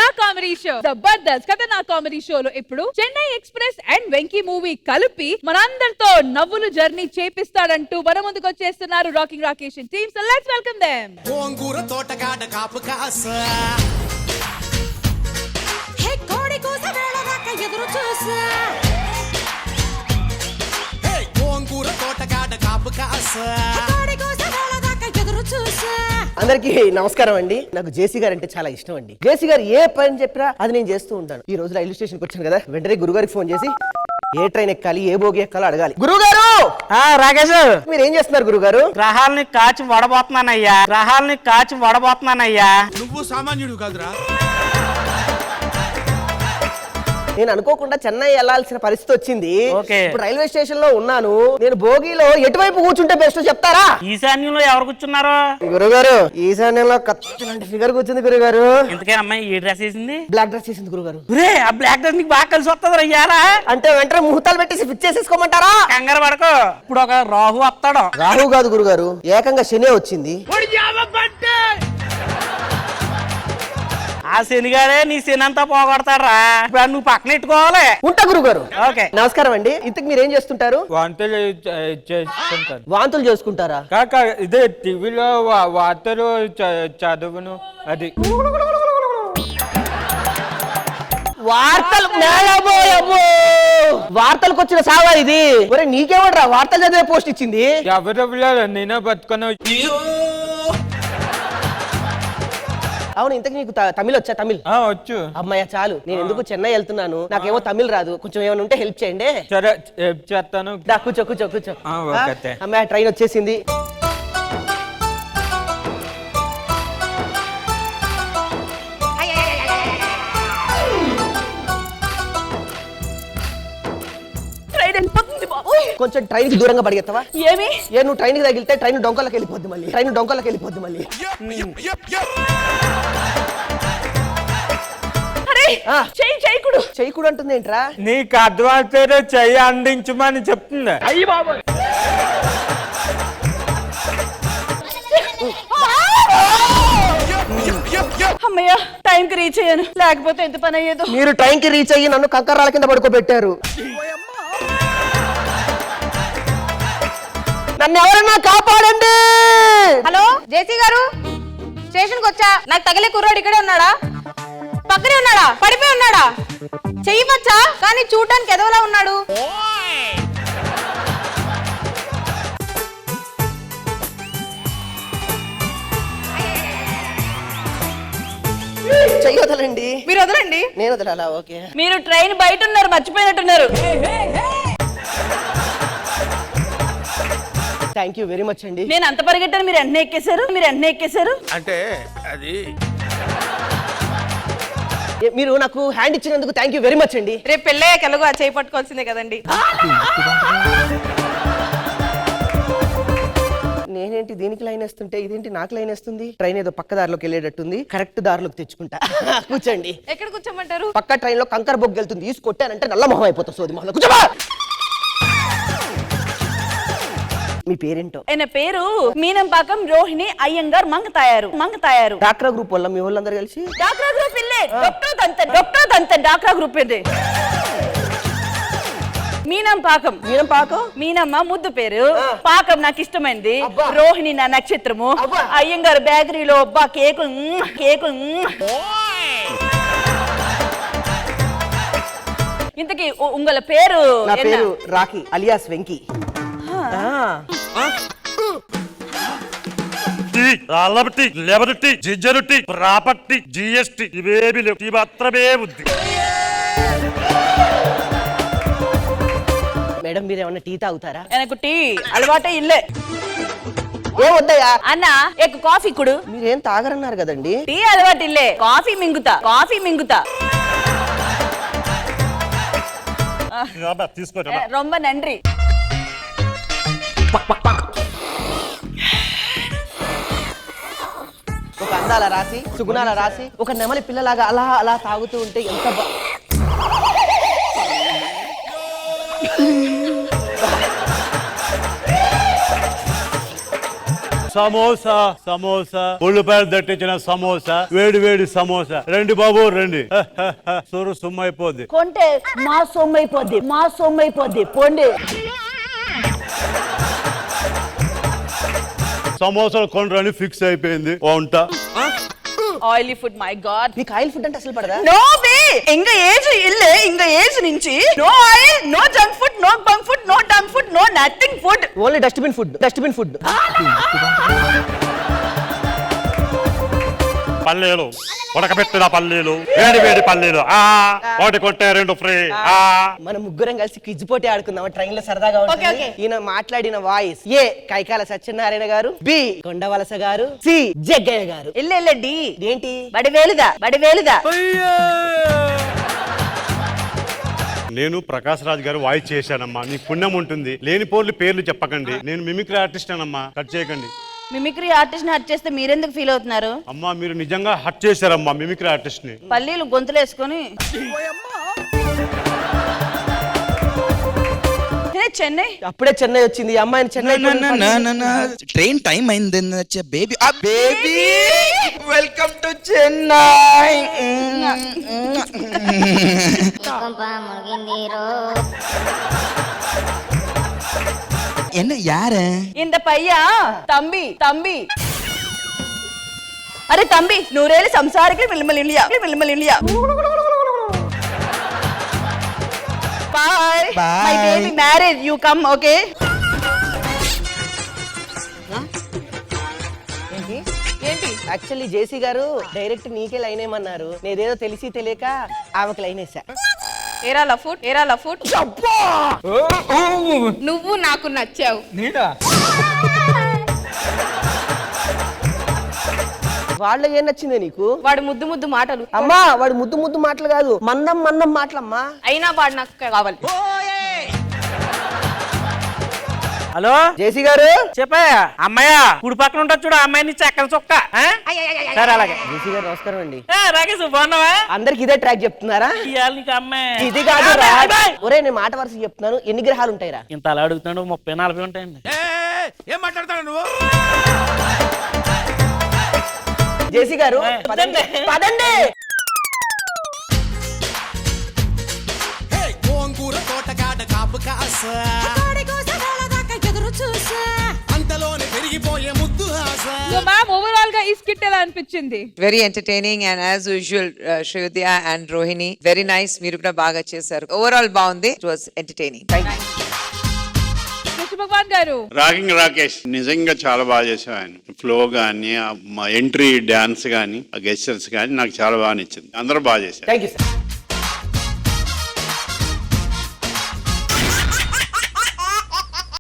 నా comedy show Jabardasth కథ నా కామెడీ షోలో ఇప్పుడు Chennai express and Venky movie కలిపి మనందరితో నవ్వులు జర్నీ చేపిస్తాడంటూ మన ముందుకు వచ్చేస్తున్నారు rocking Rakesh team. So let's welcome them. గోంగూర తోటగాడ కాపు కాస హే కోడి కూస వేళ దాకా ఎదురు చూసా హే గోంగూర తోటగాడ కాపు కాస కోడి కూస వేళ దాకా ఎదురు చూసా. అందరికి నమస్కారం అండి. నాకు జేసీ గారు అంటే చాలా ఇష్టం అండి. జేసీ గారు ఏ పని చెప్పినా అది నేను చేస్తూ ఉంటాను. ఈ రోజు రైల్వే స్టేషన్ కి వచ్చాను కదా, వెంటనే గురుగారికి ఫోన్ చేసి ఏ ట్రైన్ ఎక్కాలి, ఏ బోగి ఎక్కాలో అడగాలి. గురుగారు రాకేష్, మీరు ఏం చేస్తున్నారు గురుగారు? గ్రహాలని కాచి వడబోతున్నానయ్యా. నువ్వు సామాన్యుడు కాదురా. నేను అనుకోకుండా చెన్నై వెళ్లాల్సిన పరిస్థితి వచ్చింది. ఓకే. ఇప్పుడు రైల్వే స్టేషన్ లో ఉన్నాను. నేను బోగిలో ఎటువైపు కూర్చుంటే బెస్ట్ చెప్తారా? ఈశాన్యంలో ఎవరు కూర్చున్నారు? గురుగారు ఈశాన్యంలో కత్తిలాంటి ఫిగర్ కూర్చుంది గురుగారు. ఇంతకే అమ్మాయి ఏ డ్రెస్ వేసింది? బ్లాక్ డ్రెస్ చేసింది గురుగారు. ఆ బ్లాక్ డ్రెస్ నీకు బాగా కలిసి వస్తుంది రయ్యారా. అంటే వెంటనే ముహూర్తాలు పెట్టేసి ఫిక్స్ చేసేసుకోమంటారా? కంగారు పడకు, ఇప్పుడు ఒక రాహు వస్తాడు. రాహు కాదు గురుగారు, ఏకంగా శనే వచ్చింది. ఆ శనిగారే నీ శని అంతా పోగొడతారా. ఇప్పుడు నువ్వు పక్కన పెట్టుకోవాలి. ఉంటా గురుగారు. ఓకే. నమస్కారం అండి. ఇంతకు మీరు ఏం చేస్తుంటారు? వార్తలు చేసుకుంటాను. వాంతులు చేసుకుంటారా? కాక ఇదే టీవీలో వార్తలు చదువును. అది వార్తలు వార్తలకు వచ్చిన సావా ఇది? ఒరే నీకేమడ్రా వార్తలు చదివే పోస్ట్ ఇచ్చింది? ఎవరెవరు నేనే బతుకున్నా. అవును, ఇంతకు నీకు తమిళ్ వచ్చా? తమిళ్ వచ్చు. అమ్మాయ చాలు. నేను ఎందుకు చెన్నై వెళ్తున్నాను, నాకేమో తమిళ్ రాదు. కొంచెం ఏమైనా ఉంటే హెల్ప్ చేయండి. సరే చేస్తాను. దా కూర్చో కూర్చో కూర్చో. ఓకే. అమ్మాయి ట్రైన్ వచ్చేసింది. కొంచెం ట్రైన్ కి దూరంగా పడిగెత్తవా? ఏమి నువ్వు ట్రైన్ కి తగిలితే ట్రైన్ డొంకలకు వెళ్ళిపోద్ది మళ్ళీ. అరే చేయకుడు చేయకూడదు అంటుంది ఏంట్రా? నీకు అర్థమైతే చెయ్యి అందించమని చెప్తుంది. అమ్మయ్య టైం కి రీచ్ అయ్యాను, లేకపోతే ఎంత పని అయ్యేదో. మీరు ట్రైన్ కి రీచ్ అయ్యి నన్ను కంకర్రాల కింద పడుకోబెట్టారు. నన్ను ఎవరన్నా కాపాడండి. హలో జేసీ గారు, స్టేషన్ కి వచ్చా. నాకు తగిలే కుర్రాడు ఇక్కడే ఉన్నాడా? పక్కనే ఉన్నాడా? పడిపోయి ఉన్నాడా? చెయ్యవచ్చా? కానీ చూడడానికి ఎదవలా ఉన్నాడు. చెయ్యొదలండి. మీరు వదలండి. నేను వదలాలా? ఓకే. మీరు ట్రైన్ బయట ఉన్నారు, మర్చిపోయినట్టున్నారు. థ్యాంక్ యూ వెరీ మచ్ అండి. నేను అంత పరిగెట్టాను, మీరు వెంటనే ఎక్కేశారు. అంటే అది మీరు నాకు హ్యాండ్ ఇచ్చినందుకు థ్యాంక్ యూ వెరీ మచ్ అండి. రేపు పెళ్ళయ్యాక ఎలాగో చేయి పట్టుకోవాల్సిందే కదండి. నేనేంటి దీనికి లైన్ వేస్తుంటే ఇదేంటి నాకు లైన్ వేస్తుంది? ట్రైన్ ఏదో పక్క దారిలోకి వెళ్ళేటట్టుంది, కరెక్ట్ దారిలోకి తెచ్చుకుంటా. కూర్చోండి. ఎక్కడ కూర్చోమంటారు? పక్క ట్రైన్ లో కంకర్ బొగ్గు వెళ్తుంది, తీసి కొట్టానంటే నల్ల మొహం అయిపోతుంది. సోది మొహం. కూర్చోబా. మీ పేరేంటో? ఆయన పేరు మీనంపాకం రోహిణి అయ్యంగార్ మంగతాయారు. డాక్రా గ్రూప్ వల్ల మీ వాళ్ళందరూ కలిసి డాక్రా గ్రూప్ ఇల్లే. డాక్టర్ దంత డాక్రా గ్రూప్ ఇది. మీనంపాకం మీనమ్మ ముద్దు పేరు, పాకం నాకు ఇష్టమైంది, రోహిణి నా నక్షత్రము, అయ్యంగారు బేకరీలో కేకు. ఇంతకీ ఉంగల పేరు? నా పేరు రాఖీ అలియాస్ వెంకీ. అల్లబట్టి లెబరిటీ జిజ్జరుట్టి ప్రాపర్టీ జిఎస్టీ ఇవేమి లేవు, ఈ మాత్రమే ఉంది. మేడం మీరు ఏమన్నా టీ తాగుతారా? నాకు టీ అలవాటే ఇల్లే. ఏ వద్దయా అన్న ఎక్ కాఫీ కుడు. మీరేం తాగరన్నారు కదండి. టీ అలవాటు ఇల్లే, కాఫీ మింగుతా. తీసుకో. రొంబ నండ్రి. ఒక అందాల రాసి, సుగుణాల రాసి, ఒక నెమలి పిల్లలాగా అలా అలా తాగుతూ ఉంటే ఎంత సమోసా సమోసా ఉల్లిపాయలు దట్టించిన సమోసా వేడి వేడి సమోసా రండి బాబు రండి సొరు సుమ్మైపోద్ది కొంటే మా సొమ్మైపోద్ది పొండి. సమోసాలు కొనరని ఫిక్స్ అయిపోయింది వంట ఆయిలీ ఫుడ్ మై గాడ్. నీకు ఆయిల్ ఫుడ్ అంటే అసలు పడదా? No way. ఇంగ ఏజ్ ఇల్లే ఇంగ ఏజ్ నుంచి no oil, no junk food, no bunk food, no dung food, no nothing food. Only dustbin food. పల్లీలు ఉడకబెట్టిన పల్లీలు వేడి వేడి పల్లీలు ఒకటి కొంటే రెండు ఫ్రీ. మనం ముగ్గురం కలిసి క్విజ్ పోటీ ఆడుకుందాం ట్రైన్ లో సరదాగా ఉంటుంది. Okay. ఈయన మాట్లాడిన వాయిస్ ఏ కైకాల సత్యనారాయణ గారు, బి కొండవలస గారు, సి జగ్గయ్య గారు. డి ఏంటి బడివేలుదా. నేను ప్రకాష్ రాజ్ గారు వాయిస్ చేశానమ్మా, నీకు పుణ్యం ఉంటుంది. లేని పోర్లు పేర్లు చెప్పకండి. నేను మిమిక్రీ ఆర్టిస్ట్ అనమ్మా, కట్ చేయకండి. మిమిక్రీ ఆర్టిస్ట్ ని హర్ట్ చేస్తే మీరెందుకు ఫీల్ అవుతున్నారు? అమ్మా మీరు నిజంగా హట్ చేశారమ్మా మిమిక్రీ ఆర్టిస్ట్ ని. పల్లీలు గొంతులేసుకొని చెన్నై. అప్పుడే చెన్నై వచ్చింది ఈ అమ్మాయిని చెన్నై ట్రైన్ టైం అయింది baby baby welcome to Chennai. என்ன யாரு இந்த பையா தம்பி అరే తంబి నూరేళ్ళు సంసారికి విలుమలియా boy. My baby marriage you come okay. ఏంటి యాక్చువల్లీ జేసీ గారు డైరెక్ట్ నీకే లైన్ ఏమన్నారు, నేనేదో తెలిసి తెలియక ఆమెకు లైన్ వేసా. ఏరా లఫుట్ నువ్వు నాకు నచ్చావు. వాళ్ళ ఏం నచ్చిందే నీకు? వాడు ముద్దు మాటలు. అమ్మా వాడు ముద్దు మాటలు కాదు, మందం మాటలమ్మా. అయినా వాడు నాకు కావాలి. హలో జేసీ గారు చెప్పా అమ్మాయ కుడి పక్కన ఉంటుంది చూడు, అమ్మాయిని చక్కని చొక్క. సరే అలాగే. జేసీ గారు నమస్కారం అండి. రాకేష్ బాగున్నావా? అందరికి ఇదే ట్రాక్ చెప్తున్నారా? ఇవాళ నీకు అమ్మాయి ఇది కాదు ఒరే నేను మాట వరుస చెప్తున్నాను. ఎన్ని గ్రహాలు ఉంటాయిరా? ఇంత అలా అడుగుతున్నాడు, 30-40 ఉంటాయండి. ఏం మాట్లాడతాడు నువ్వు? జేసీ గారు పదండి. హే గోంగూర తోటకాడ కాపు కాస అంతలోనే పెరిగిపోయే ముద్దు ఆశ. సో మ్యామ్ ఓవరాల్ గా ఈ స్కిట్ ఎలా అనిపించింది? Very entertaining and as usual Shriyodhya and Rohini very nice. మీరు కూడా బాగా చేశారు. ఓవరాల్ బాగుంది. It was entertaining. కృష్ణ భగవాన్ గారు. రాకింగ్ రాకేష్ నిజంగా చాలా బాగా చేసావు. ఆయన ఫ్లో కానీ ఎంట్రీ డాన్స్ కానీ గెస్టర్స్ కానీ నాకు చాలా బాగా నచ్చింది. అందరూ బాగా చేశారు. Thank you sir.